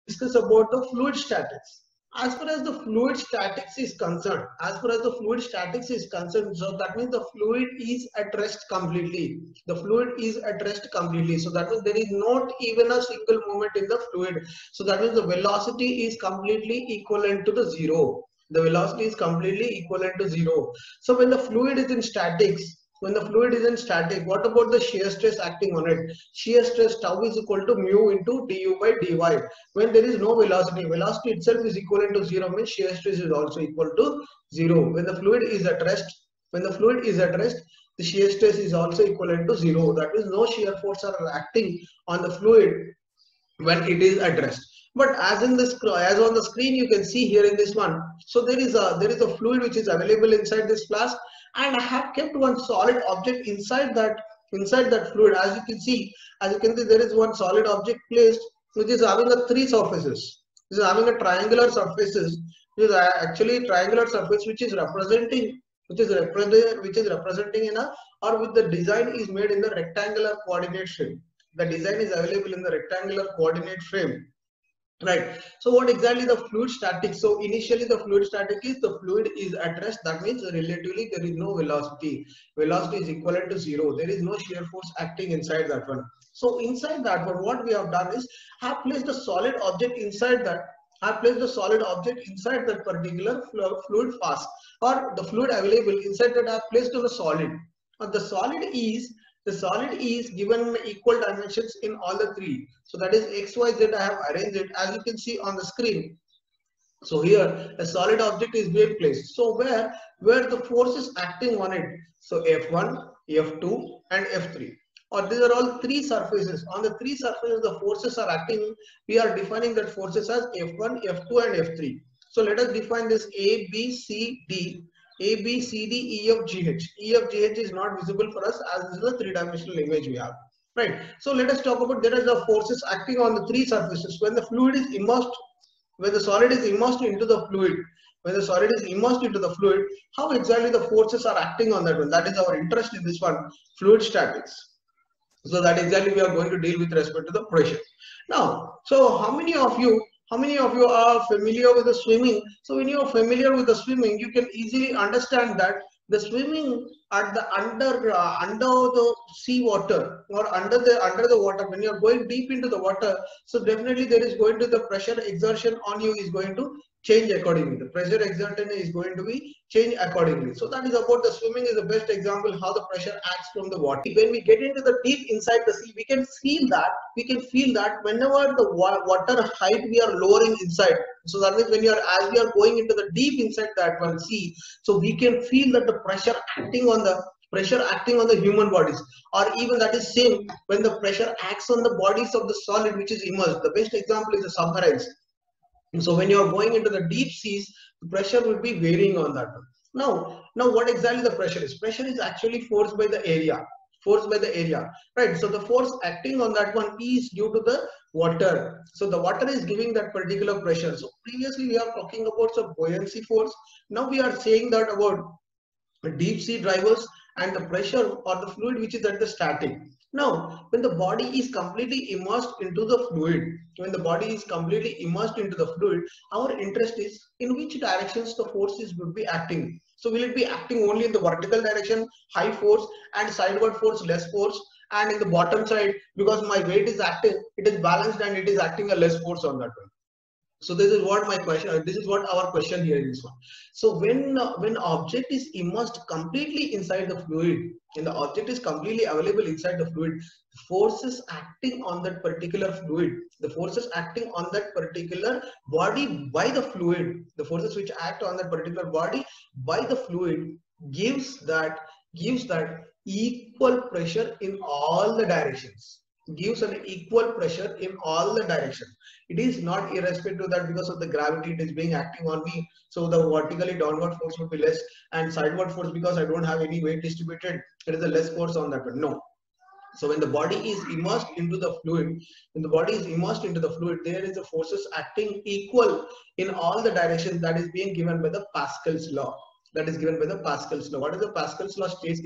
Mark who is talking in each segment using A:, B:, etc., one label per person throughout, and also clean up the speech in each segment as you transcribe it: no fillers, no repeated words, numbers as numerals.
A: discuss about the fluid statics. As far as the fluid statics is concerned, so that means the fluid is at rest completely. The fluid is at rest completely. So that means there is not even a single movement in the fluid. So that means the velocity is completely equivalent to the zero. The velocity is completely equivalent to zero. So when the fluid is in statics, what about the shear stress acting on it? Shear stress tau is equal to mu into du by dy. When there is no velocity itself is equivalent to zero, means shear stress is also equal to zero. When the fluid is at rest, the shear stress is also equivalent to zero. That means no shear force are acting on the fluid when it is at rest. But as in this, as on the screen you can see here in this one, so there is a fluid which is available inside this flask, and I have kept one solid object inside that fluid. As you can see there is one solid object placed which is having a three surfaces. This is having a triangular surfaces, which is actually triangular surface which is representing in a, or with the design is made in the rectangular coordinate frame. The design is available in the rectangular coordinate frame, right? So what exactly the fluid static? So initially the fluid static is the fluid is at rest. That means relatively there is no velocity is equivalent to zero. There is no shear force acting inside that one. So inside that one, what we have done is have placed a solid object inside that. I placed the solid object inside that particular fluid flask, or the fluid available inside that I have placed on a solid. The solid is given equal dimensions in all the three. So that is x, y, z. I have arranged it as you can see on the screen. So here a solid object is being placed. So where the force is acting on it. So F1, F2 and F3. Or these are all three surfaces. On the three surfaces the forces are acting. We are defining that forces as F1, F2 and F3. So let us define this A, B, C, D. A, B, C, D, E, F, G, H. E, F, G, H is not visible for us as this is a three-dimensional image we have. Right. So let us talk about there are the forces acting on the three surfaces. When the fluid is immersed, when the solid is immersed into the fluid, how exactly the forces are acting on that one? That is our interest in this one, fluid statics. So that exactly we are going to deal with respect to the pressure. Now, so how many of you are familiar with the swimming? So when you are familiar with the swimming, you can easily understand that the swimming at the under the sea water, or under the water, when you are going deep into the water, so definitely there is going to the pressure exertion on you is going to change accordingly. The pressure exertion is going to be changed accordingly. So that is about the swimming is the best example how the pressure acts from the water. When we get into the deep inside the sea, we can feel that whenever the water height we are lowering inside. So that means as we are going into the deep inside that one sea, so we can feel that the pressure acting on the human bodies, or even that is same when the pressure acts on the bodies of the solid which is immersed. The best example is the submarines. So when you are going into the deep seas, the pressure will be varying on that one. Now what exactly the pressure is? Pressure is actually forced by the area. Right? So the force acting on that one is due to the water. So the water is giving that particular pressure. So previously we are talking about some buoyancy force. Now we are saying that about deep sea drivers and the pressure or the fluid which is at the static. Now when the body is completely immersed into the fluid, our interest is in which directions the forces would be acting. So will it be acting only in the vertical direction, high force, and sideward force, less force, and in the bottom side, because my weight is acting, it is balanced and it is acting a less force on that one. So this is what my question. This is what our question here is one. So when object is immersed completely inside the fluid, and the object is completely available inside the fluid, forces acting on that particular fluid, the forces acting on that particular body by the fluid, the forces which act on that particular body by the fluid gives that equal pressure in all the directions. Gives an equal pressure in all the directions. It is not irrespective of that because of the gravity it is being acting on me. So the vertically downward force would be less, and sideward force, because I don't have any weight distributed, there is a less force on that one. No. So when the body is immersed into the fluid, there is a forces acting equal in all the directions. That is being given by the Pascal's law. What is the Pascal's law states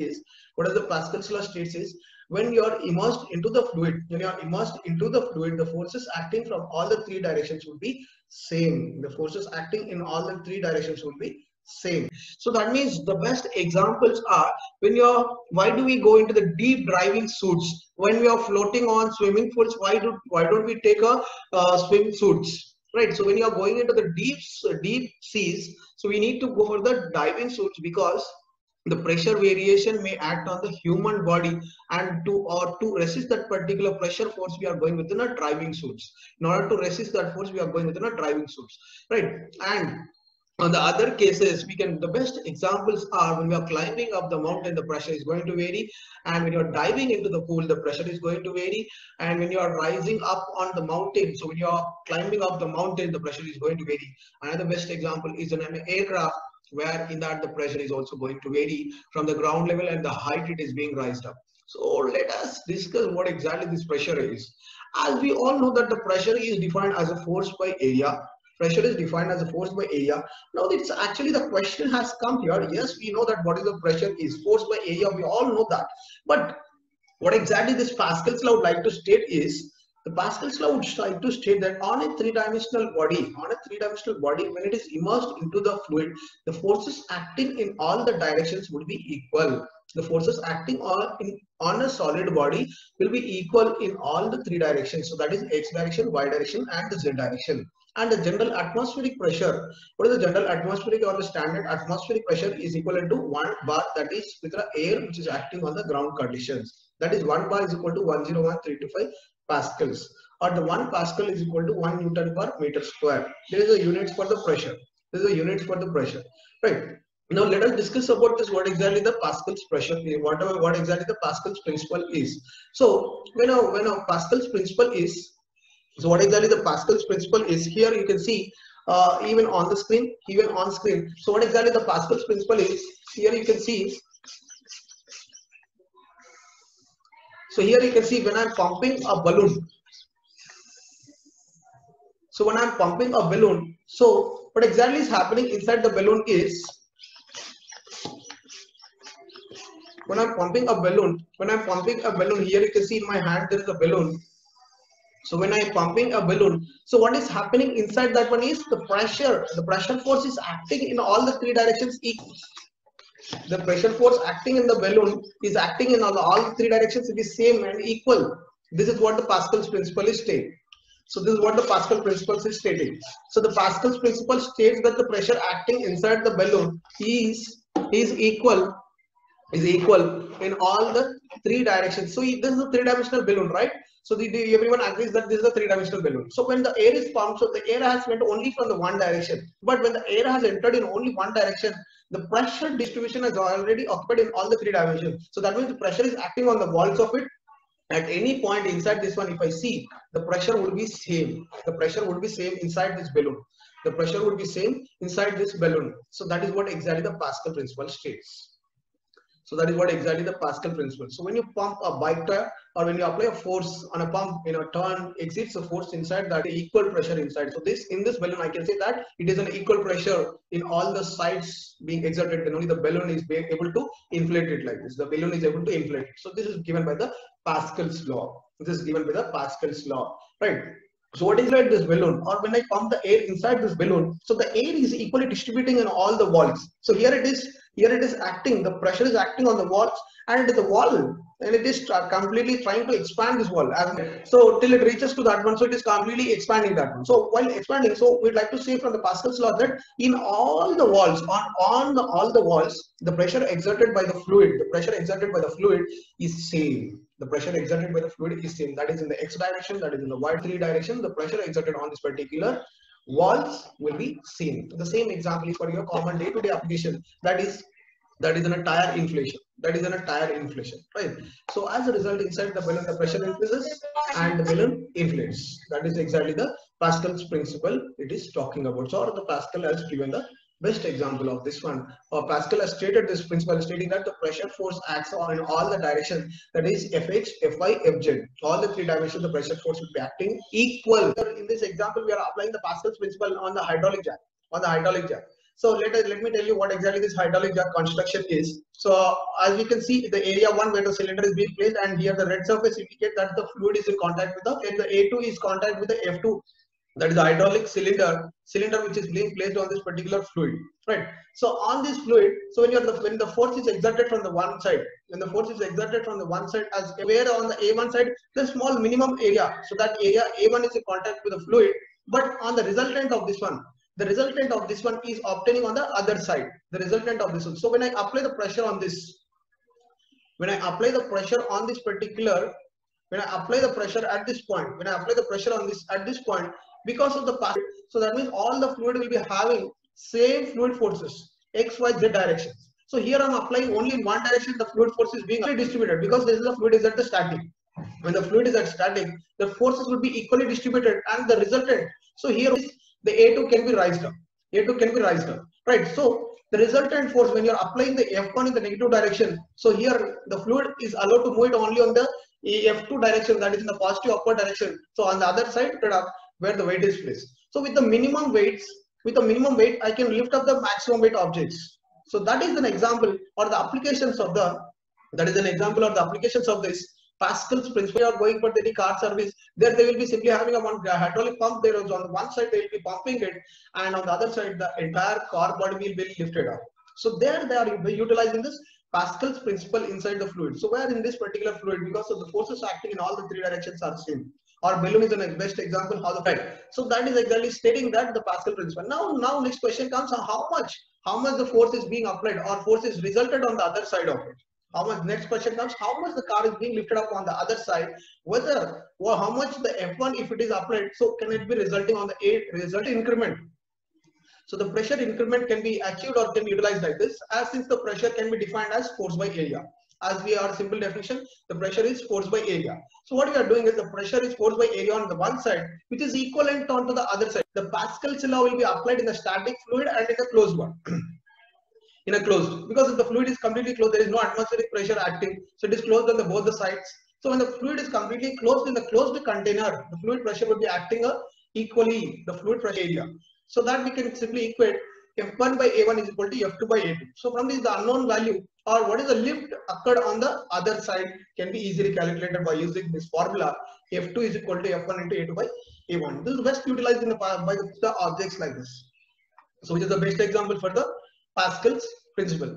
A: is when you are immersed into the fluid, the forces acting from all the three directions would be same. The forces acting in all the three directions would be same. So that means the best examples are when you're, why do we go into the deep diving suits when we are floating on swimming pools? Why don't we take a swim suits, right? So when you are going into the deep seas, so we need to go for the diving suits, because the pressure variation may act on the human body, and to resist that particular pressure force, we are going within a diving suits. In order to resist that force, we are going within a diving suits, right? And on the other cases, the best examples are when we are climbing up the mountain, the pressure is going to vary, and when you're diving into the pool, the pressure is going to vary, and when you are rising up on the mountain, so when you are climbing up the mountain, the pressure is going to vary. Another best example is in an aircraft, where in that the pressure is also going to vary from the ground level and the height it is being raised up. So let us discuss what exactly this pressure is. As we all know that the pressure is defined as a force by area. Pressure is defined as a force by area. Now it's actually, the question has come here. Yes, we know that what is the pressure is force by area. We all know that. But what exactly this Pascal's law would like to state is, the Pascal's law would like to state that on a three-dimensional body, when it is immersed into the fluid, the forces acting in all the directions would be equal. The forces acting on a solid body will be equal in all the three directions. So that is x direction, y direction, and the z direction. And the general atmospheric pressure, what is the general atmospheric or the standard atmospheric pressure, is equivalent to 1 bar, that is with the air which is acting on the ground conditions. That is 1 bar is equal to 101,325 pascals, or the 1 pascal is equal to 1 Newton per meter square. There is a units for the pressure. Right. Now let us discuss about this, what exactly the Pascal's pressure is, what exactly the Pascal's principle is. So when a Pascal's principle is, so what exactly the Pascal's principle is, here you can see even on the screen, So what exactly the Pascal's principle is, here you can see. So here you can see when I'm pumping a balloon. So when I'm pumping a balloon, so what exactly is happening inside the balloon is, when I'm pumping a balloon, here you can see in my hand there is a balloon. So when I'm pumping a balloon, so what is happening inside that one is the pressure force is acting in all the three directions equal. The pressure force acting in the balloon is acting in all three directions, it is same and equal. This is what the Pascal's principle is stating. So this is what the Pascal principle is stating. So the Pascal's principle states that the pressure acting inside the balloon is equal in all the three directions. So this is a three-dimensional balloon, right? So everyone agrees that this is a three-dimensional balloon. So when the air is pumped, so the air has went only from the one direction. But when the air has entered in only one direction, the pressure distribution has already occurred in all the three dimensions. So that means the pressure is acting on the walls of it. At any point inside this one, if I see, the pressure would be same. The pressure would be same inside this balloon. The pressure would be same inside this balloon. So that is what exactly the Pascal principle states. So that is what exactly the Pascal principle. So when you pump a bike tire, or when you apply a force on a pump, turn exceeds the force inside, that equal pressure inside. So in this balloon, I can say that it is an equal pressure in all the sides being exerted, then only the balloon is being able to inflate it like this. The balloon is able to inflate it. So this is given by the Pascal's law. Right? So what is like this balloon, or when I pump the air inside this balloon, so the air is equally distributing in all the walls. So here it is acting, the pressure is acting on the walls, and it is the wall, and it is completely trying to expand this wall. So till it reaches to that one, so it is completely expanding that one. So while expanding, so we'd like to say from the Pascal's law that in all the walls, all the walls, the pressure exerted by the fluid, is same. The pressure exerted by the fluid is same. That is in the x direction, that is in the y three direction. The pressure exerted on this particular walls will be same. The same example is for your common day-to-day application. That is in a tire inflation. Right? So as a result, inside the balloon, the pressure increases and the balloon inflates. That is exactly the Pascal's principle it is talking about. So the Pascal has given the best example of this one. Pascal has stated this principle, stating that the pressure force acts on in all the directions, that is Fx, Fy, Fz. All the three dimensions, the pressure force will be acting equal. In this example, we are applying the Pascal's principle on the hydraulic jack. So let me tell you what exactly this hydraulic jack construction is. So as we can see, the area 1 where the cylinder is being placed, and here the red surface indicate that the fluid is in contact with the A2 is contact with the F2, that is the hydraulic cylinder which is being placed on this particular fluid, right? So on this fluid, so when the force is exerted from the one side, as where on the A1 side the small minimum area, so that area A1 is in contact with the fluid, but on the resultant of this one, is obtaining on the other side, the resultant of this one. So when I apply the pressure on this, when I apply the pressure at this point, because of the path, so that means all the fluid will be having same fluid forces, x, y, z directions. So here I am applying only in one direction, the fluid force is being distributed, because this is the fluid is at the static. When the fluid is at static, the forces will be equally distributed, and the resultant, so here is the A2 can be raised up. Right? So the resultant force, when you are applying the F1 in the negative direction, so here the fluid is allowed to move it only on the F2 direction, that is in the positive upward direction. So on the other side, where the weight is placed. So with the minimum weight, I can lift up the maximum weight objects. So that is an example or the applications of this Pascal's principle. You are going for any car service, there they will be simply having a one hydraulic pump. There is on one side they will be pumping it, and on the other side the entire car body will be lifted up. So there they are utilizing this Pascal's principle inside the fluid. So where in this particular fluid, because of the forces acting in all the three directions are same. Or balloon is the best example how the right. So that is exactly stating that the Pascal principle. Now next question comes: how much the force is being applied or force is resulted on the other side of it. Next question comes: how much the car is being lifted up on the other side? How much the F1 if it is applied? So can it be resulting on the result increment? So the pressure increment can be achieved or can be utilized like this, as since the pressure can be defined as force by area. As we are simple definition, the pressure is force by area. So what we are doing is the pressure is force by area on the one side, which is equivalent onto the other side. The Pascal's law will be applied in the static fluid and in a closed one. In a closed, because if the fluid is completely closed, there is no atmospheric pressure acting, so it is closed on both the sides. So when the fluid is completely closed in the closed container, the fluid pressure will be acting equally the fluid pressure area. So that we can simply equate F1 by A1 is equal to F2 by A2. So from this, the unknown value or what is the lift occurred on the other side can be easily calculated by using this formula. F2 is equal to F1 into A2 by A1. This is best utilized in by the objects like this. So which is the best example for the Pascal's principle.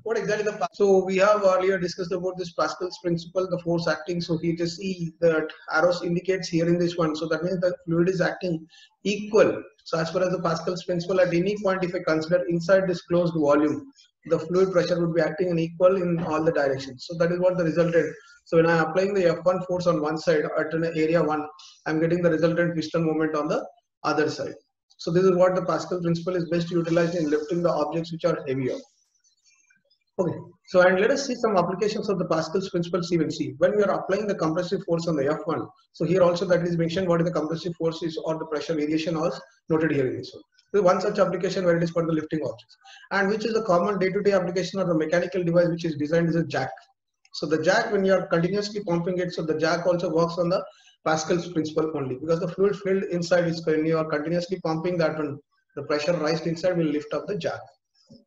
A: What exactly so we have earlier discussed about this Pascal's principle, the force acting. So here just see that arrows indicates here in this one. So that means the fluid is acting equal. So as far as the Pascal's principle, at any point if I consider inside this closed volume, the fluid pressure would be acting in equal in all the directions. So that is what the resultant. So when I am applying the F1 force on one side at an area 1, I am getting the resultant piston moment on the other side. So this is what the Pascal principle is best utilized in lifting the objects which are heavier. Okay, so and let us see some applications of the Pascal's principle. See when we are applying the compressive force on the F1. So here also that is mentioned what is the compressive force is or the pressure variation was noted here in this one. So one such application where it is for the lifting objects, and which is the common day-to-day application of the mechanical device which is designed as a jack. So the jack, when you are continuously pumping it, so the jack also works on the Pascal's principle only, because the fluid filled inside is when you are continuously pumping that one, the pressure raised inside will lift up the jack.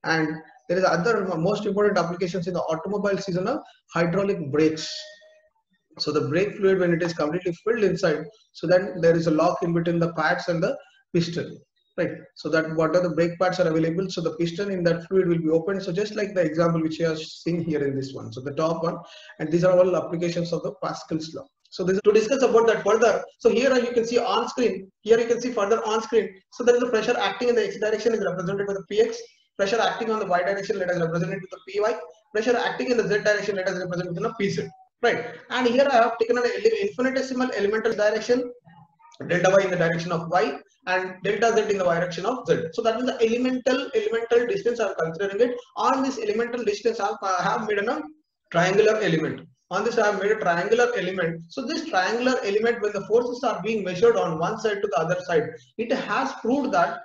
A: And there is other most important applications in the automobile season of hydraulic brakes. So the brake fluid, when it is completely filled inside, so then there is a lock in between the pads and the piston, right? So that whatever the brake pads are available, so the piston in that fluid will be open. So just like the example which you are seeing here in this one, so the top one, and these are all applications of the Pascal's law. So this is to discuss about that further. So here you can see on screen, here you can see further on screen. So there is a pressure acting in the x direction is represented by the px, pressure acting on the y direction, let us represent it with the py, pressure acting in the z direction, let us represent it with the pz, right? And here I have taken an infinitesimal elemental direction, delta y in the direction of y and delta z in the direction of z. So that means the elemental distance I am considering it. On this elemental distance I have made a triangular element. On this I have made a triangular element. So this triangular element, when the forces are being measured on one side to the other side, it has proved that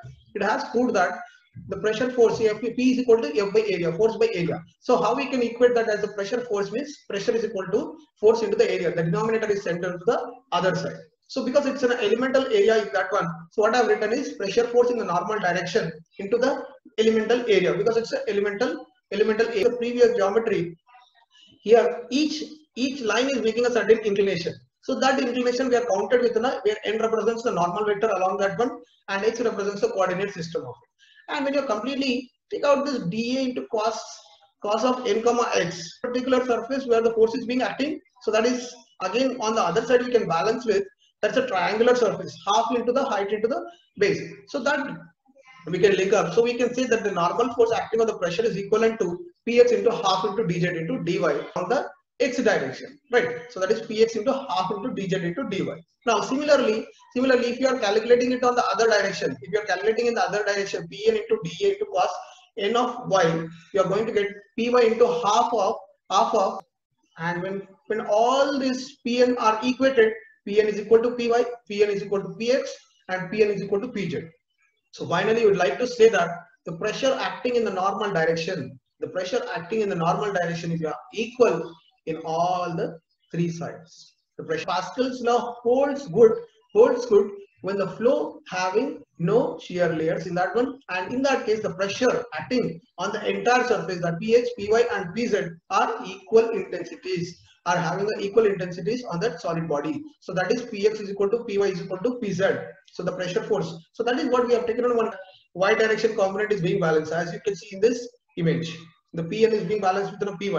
A: the pressure force P is equal to F by area, force by area. So how we can equate that as the pressure force means pressure is equal to force into the area. The denominator is centered to the other side. So because it's an elemental area in that one, so what I've written is pressure force in the normal direction into the elemental area, because it's an elemental area. The previous geometry here, each line is making a certain inclination. So that inclination we are counted with where n represents the normal vector along that one and x represents the coordinate system of it. And when you completely take out this dA into cos of n comma x, particular surface where the force is being acting, so that is again on the other side we can balance with, that's a triangular surface, half into the height into the base. So that we can link up. So we can say that the normal force acting on the pressure is equivalent to px into half into dz into dy on the x direction, right? So that is px into half into dz into dy. Now similarly, if you are calculating it on the other direction, if you are calculating in the other direction, pn into dA into cos n of y, you are going to get py into half of, and when all these pn are equated, pn is equal to py, pn is equal to px, and pn is equal to pz. So finally, we would like to say that the pressure acting in the normal direction, if you are equal in all the three sides. The pressure Pascal's law holds good when the flow having no shear layers in that one, and in that case the pressure acting on the entire surface, that pH, py and pz are equal intensities, are having the equal intensities on that solid body. So that is px is equal to py is equal to pz. So the pressure force. So that is what we have taken on one. Y direction component is being balanced, as you can see in this image. The pn is being balanced with the py.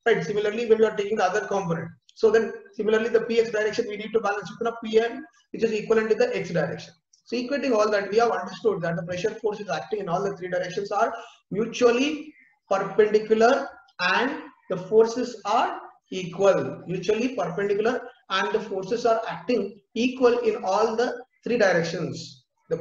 A: Right. Similarly, when we are taking the other component, so then similarly the px direction we need to balance with the pn, which is equivalent to the x direction. So equating all that, we have understood that the pressure force is acting in all the three directions are mutually perpendicular and the forces are equal, mutually perpendicular, and the forces are acting equal in all the three directions. The